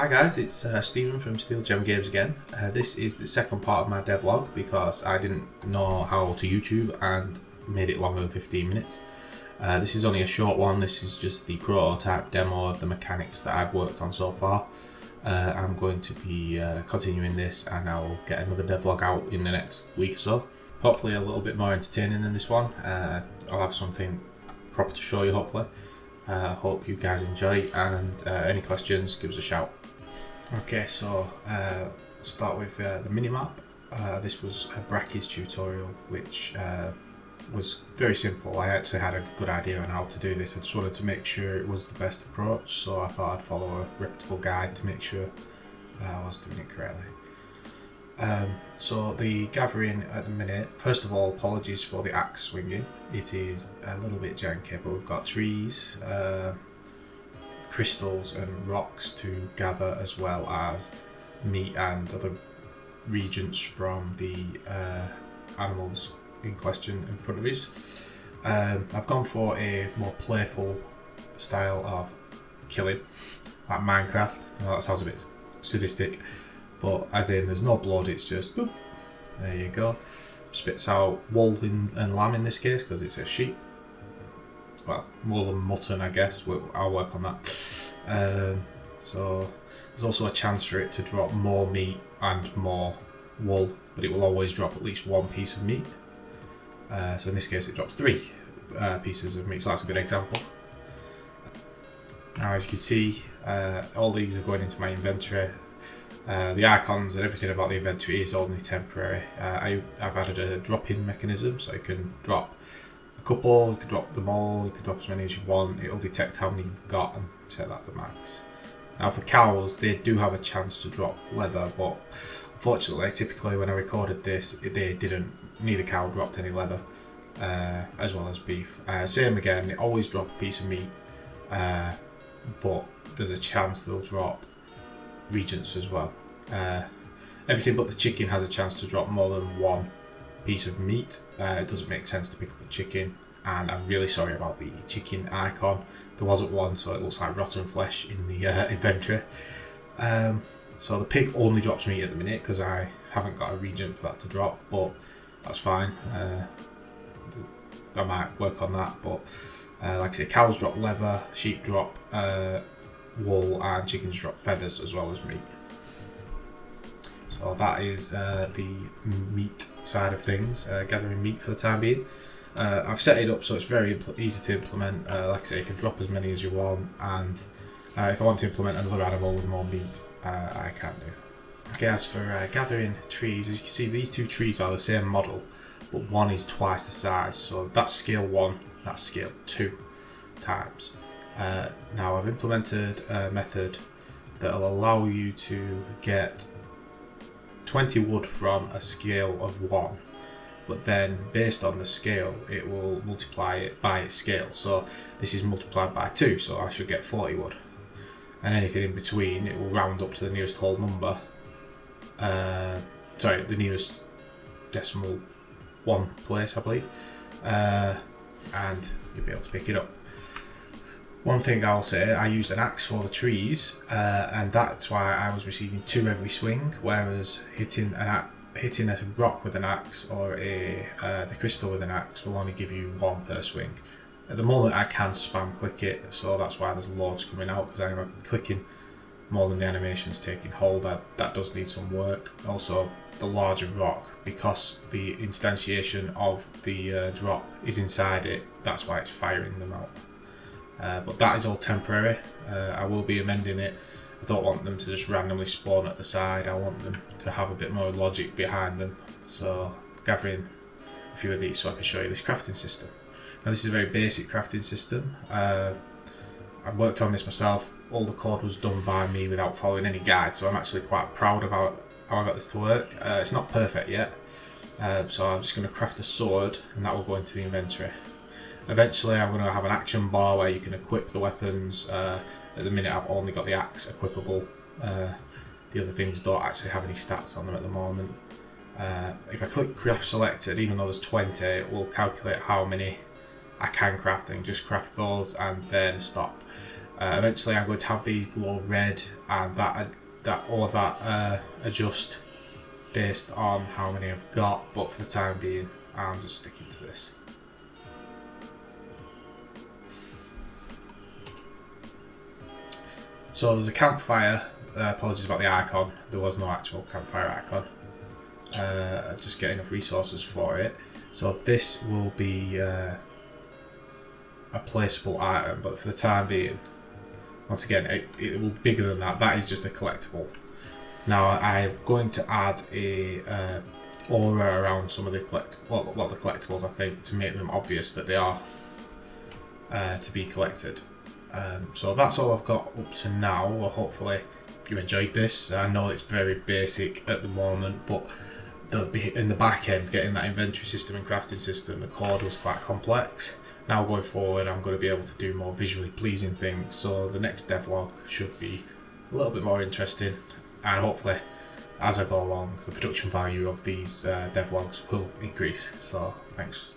Hi guys, it's Stephen from SteelGem Games again. This is the second part of my devlog because I didn't know how to YouTube and made it longer than 15 minutes. This is only a short one. This is just the prototype demo of the mechanics that I've worked on so far. I'm going to be continuing this and I'll get another devlog out in the next week or so. Hopefully a little bit more entertaining than this one. I'll have something proper to show you hopefully. Hope you guys enjoy, and any questions, give us a shout. Okay, so start with the minimap. This was a Brackeys tutorial, which was very simple. I actually had a good idea on how to do this. I just wanted to make sure it was the best approach, so I thought I'd follow a reputable guide to make sure I was doing it correctly. So the gathering at the minute, first of all, apologies for the axe swinging. It is a little bit janky, but we've got trees, crystals and rocks to gather, as well as meat and other reagents from the animals in question in front of us. I've gone for a more playful style of killing, like Minecraft. I know that sounds a bit sadistic, but as in there's no blood, it's just boop, there you go. Spits out wool and lamb in this case because it's a sheep. Well, more than mutton, I guess. I'll work on that. So there's also a chance for it to drop more meat and more wool, but it will always drop at least one piece of meat. So in this case it drops 3 pieces of meat, so that's a good example. Now as you can see, all these are going into my inventory. The icons and everything about the inventory is only temporary. I've added a drop-in mechanism, so you can drop a couple, you can drop them all, you can drop as many as you want. It'll detect how many you've got and set that to max. Now for cows, they do have a chance to drop leather, but unfortunately, typically when I recorded this, they didn't. Neither cow dropped any leather, as well as beef. Same again, they always drop a piece of meat, but there's a chance they'll drop regents as well. Everything but the chicken has a chance to drop more than one piece of meat. It doesn't make sense to pick up a chicken, and I'm really sorry about the chicken icon. There wasn't one, so it looks like rotten flesh in the inventory. So the pig only drops meat at the minute because I haven't got a regent for that to drop, but that's fine. I might work on that, but like I say, cows drop leather, sheep drop wool, and chickens drop feathers as well as meat. So that is the meat side of things, gathering meat for the time being. I've set it up so it's very easy to implement. Like I say, you can drop as many as you want, and if I want to implement another animal with more meat, I can do. Okay, as for gathering trees, as you can see, these 2 trees are the same model, but one is twice the size, so that's scale 1, that's scale 2 times. Now I've implemented a method that will allow you to get 20 wood from a scale of 1, but then based on the scale it will multiply it by its scale. So this is multiplied by 2, so I should get 40 wood, and anything in between it will round up to the nearest whole number, sorry, the nearest decimal 1 place, I believe, and you'll be able to pick it up. One thing I'll say, I used an axe for the trees, and that's why I was receiving 2 every swing, whereas hitting a rock with an axe or the crystal with an axe will only give you 1 per swing. At the moment I can spam click it, so that's why there's loads coming out, because I'm clicking more than the animation's taking hold. That does need some work. Also, the larger rock, because the instantiation of the drop is inside it, that's why it's firing them out. But that is all temporary. I will be amending it. I don't want them to just randomly spawn at the side. I want them to have a bit more logic behind them. So gathering a few of these so I can show you this crafting system. Now this is a very basic crafting system. I worked on this myself. All the code was done by me without following any guide, so I'm actually quite proud of how I got this to work. It's not perfect yet, so I'm just going to craft a sword and that will go into the inventory. Eventually I'm going to have an action bar where you can equip the weapons. At the minute I've only got the axe equipable. The other things don't actually have any stats on them at the moment. If I click craft selected, even though there's 20, it will calculate how many I can craft and just craft those and then stop. Eventually I'm going to have these glow red, and all of that adjust based on how many I've got, but for the time being I'm just sticking to this. So there's a campfire, apologies about the icon, there was no actual campfire icon, just get enough resources for it. So this will be a placeable item, but for the time being, once again, it will be bigger than that. That is just a collectible. Now I'm going to add a aura around some of the collectibles, I think, to make them obvious that they are to be collected. So that's all I've got up to now. Well, hopefully you enjoyed this. I know it's very basic at the moment, but in the back end, getting that inventory system and crafting system, the code was quite complex. Now going forward, I'm going to be able to do more visually pleasing things, so the next devlog should be a little bit more interesting, and hopefully as I go along the production value of these devlogs will increase. So thanks.